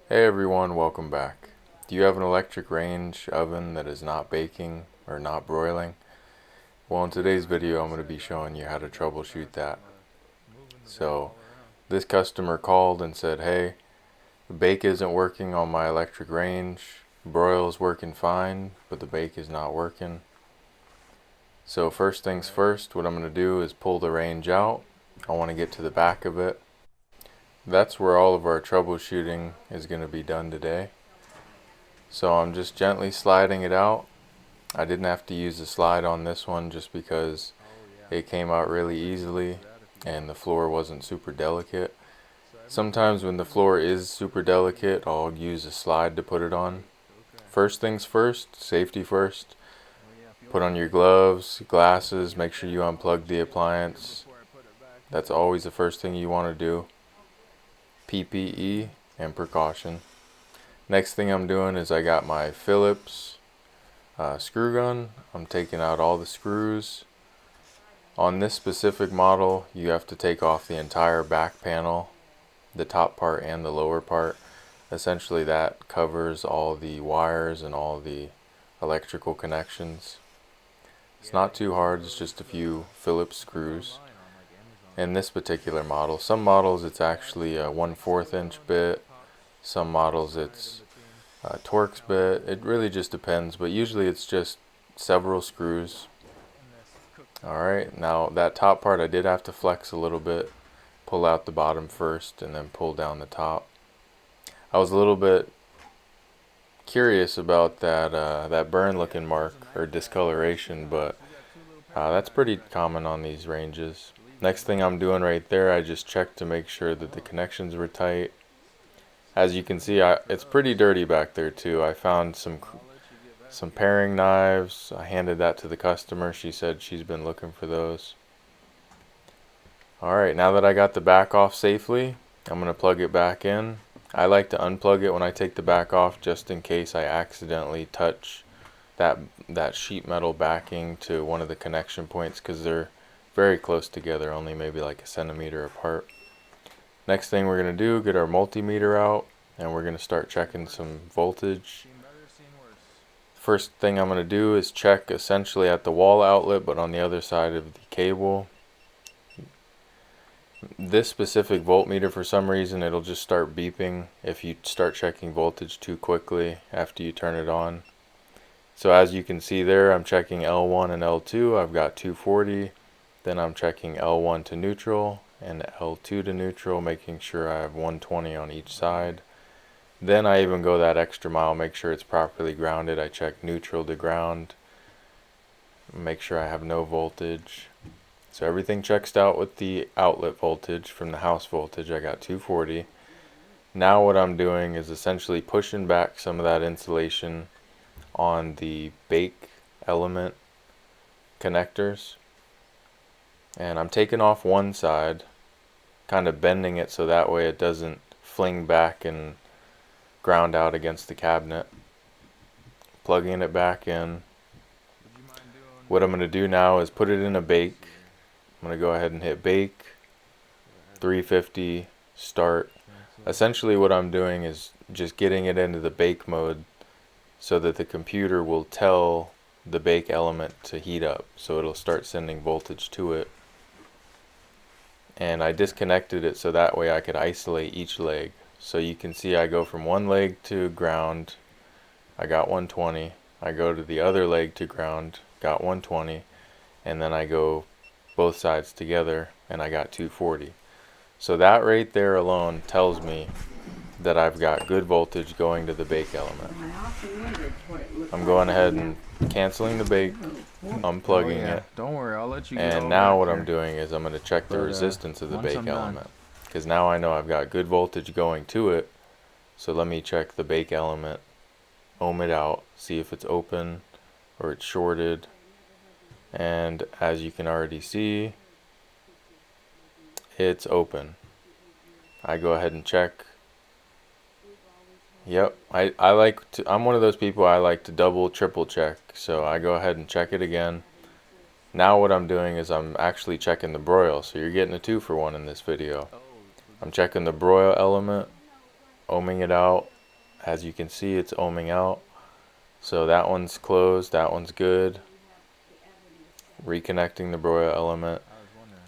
Hey everyone, welcome back. Do you have an electric range oven that is not baking or not broiling? Well, in today's video I'm going to be showing you how to troubleshoot that. So, this customer called and said, hey, the bake isn't working on my electric range. Broil is working fine, but the bake is not working. So first things first, what I'm going to do is pull the range out. I want to get to the back of it. That's where all of our troubleshooting is going to be done today. So I'm just gently sliding it out. I didn't have to use the slide on this one just because it came out really easily and the floor wasn't super delicate. Sometimes when the floor is super delicate, I'll use a slide to put it on. First things first, safety first. Put on your gloves, glasses, make sure you unplug the appliance. That's always the first thing you want to do. PPE and precaution. Next thing I'm doing is I got my Phillips screw gun. I'm taking out all the screws. On this specific model, you have to take off the entire back panel, the top part and the lower part. Essentially that covers all the wires and all the electrical connections. It's not too hard, it's just a few Phillips screws. In this particular model, some models it's actually a 1/4 inch bit, some models it's a Torx bit. It really just depends, but usually it's just several screws. Alright, now that top part I did have to flex a little bit, pull out the bottom first and then pull down the top. I was a little bit curious about that burn looking mark or discoloration, but that's pretty common on these ranges. Next thing I'm doing right there, I just checked to make sure that the connections were tight. As you can see, it's pretty dirty back there too. I found some paring knives. I handed that to the customer. She said she's been looking for those. Alright, now that I got the back off safely, I'm going to plug it back in. I like to unplug it when I take the back off just in case I accidentally touch that sheet metal backing to one of the connection points because they're very close together, only maybe like a centimeter apart. Next thing we're going to do, get our multimeter out and we're going to start checking some voltage. First thing I'm going to do is check essentially at the wall outlet but on the other side of the cable. This specific voltmeter, for some reason it'll just start beeping if you start checking voltage too quickly after you turn it on. So as you can see there, I'm checking L1 and L2. I've got 240. Then I'm checking L1 to neutral and L2 to neutral, making sure I have 120 on each side. Then I even go that extra mile, make sure it's properly grounded. I check neutral to ground, make sure I have no voltage. So everything checks out with the outlet voltage from the house voltage. I got 240. Now what I'm doing is essentially pushing back some of that insulation on the bake element connectors. And I'm taking off one side, kind of bending it so that way it doesn't fling back and ground out against the cabinet. Plugging it back in. What I'm going to do now is put it in a bake. I'm going to go ahead and hit bake, 350, start. Essentially what I'm doing is just getting it into the bake mode so that the computer will tell the bake element to heat up, so it'll start sending voltage to it. And I disconnected it so that way I could isolate each leg. So you can see I go from one leg to ground, I got 120. I go to the other leg to ground, got 120. And then I go both sides together and I got 240. So that right there alone tells me that I've got good voltage going to the bake element. I'm going ahead and canceling the bake, unplugging it. Don't worry, I'll let you go. And now what I'm doing is I'm going to check the resistance of the once bake I'm done. element. Because now I know I've got good voltage going to it. So let me check the bake element, ohm it out, see if it's open or it's shorted. And as you can already see, it's open. I go ahead and check. Yep, I like to, I'm one of those people I like to double, triple check. So I go ahead and check it again. Now what I'm doing is I'm actually checking the broil. So you're getting a 2-for-1 in this video. I'm checking the broil element, ohming it out, as you can see, it's ohming out. So that one's closed, that one's good. Reconnecting the broil element.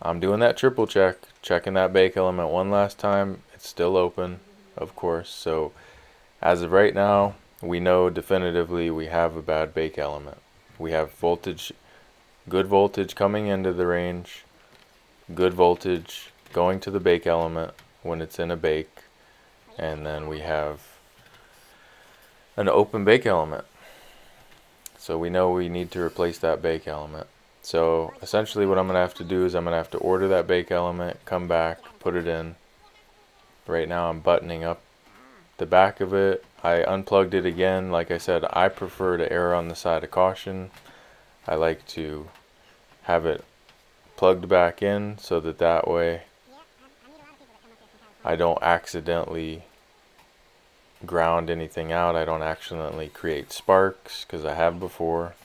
I'm doing that triple check, checking that bake element one last time. It's still open, of course. So as of right now, we know definitively we have a bad bake element. We have voltage, good voltage coming into the range, good voltage going to the bake element when it's in a bake, and then we have an open bake element. So we know we need to replace that bake element. So essentially what I'm going to have to do is I'm going to have to order that bake element, come back, put it in. Right now I'm buttoning up the back of it. I unplugged it again. Like I said, I prefer to err on the side of caution. I like to have it plugged back in so that way I don't accidentally ground anything out. I don't accidentally create sparks, because I have before.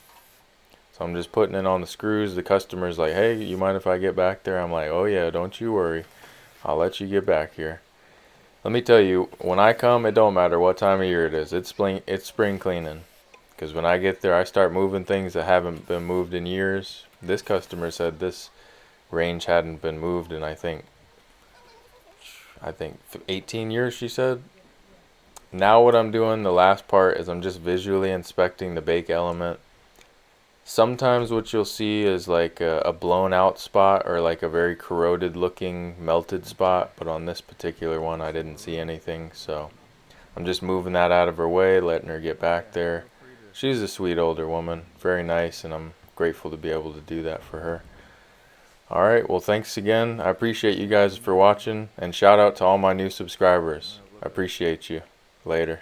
So I'm just putting it on the screws. The customer's like, hey, you mind if I get back there? I'm like, oh yeah, don't you worry. I'll let you get back here. Let me tell you, when I come, it don't matter what time of year it is. It's spring cleaning. Because when I get there, I start moving things that haven't been moved in years. This customer said this range hadn't been moved in, I think 18 years, she said. Now what I'm doing, the last part, is I'm just visually inspecting the bake element. Sometimes what you'll see is like a blown out spot, or like a very corroded looking melted spot, but on this particular one I didn't see anything, so I'm just moving that out of her way, letting her get back there. She's a sweet older woman, very nice, and I'm grateful to be able to do that for her. Alright, well thanks again. I appreciate you guys for watching, and shout out to all my new subscribers. I appreciate you. Later.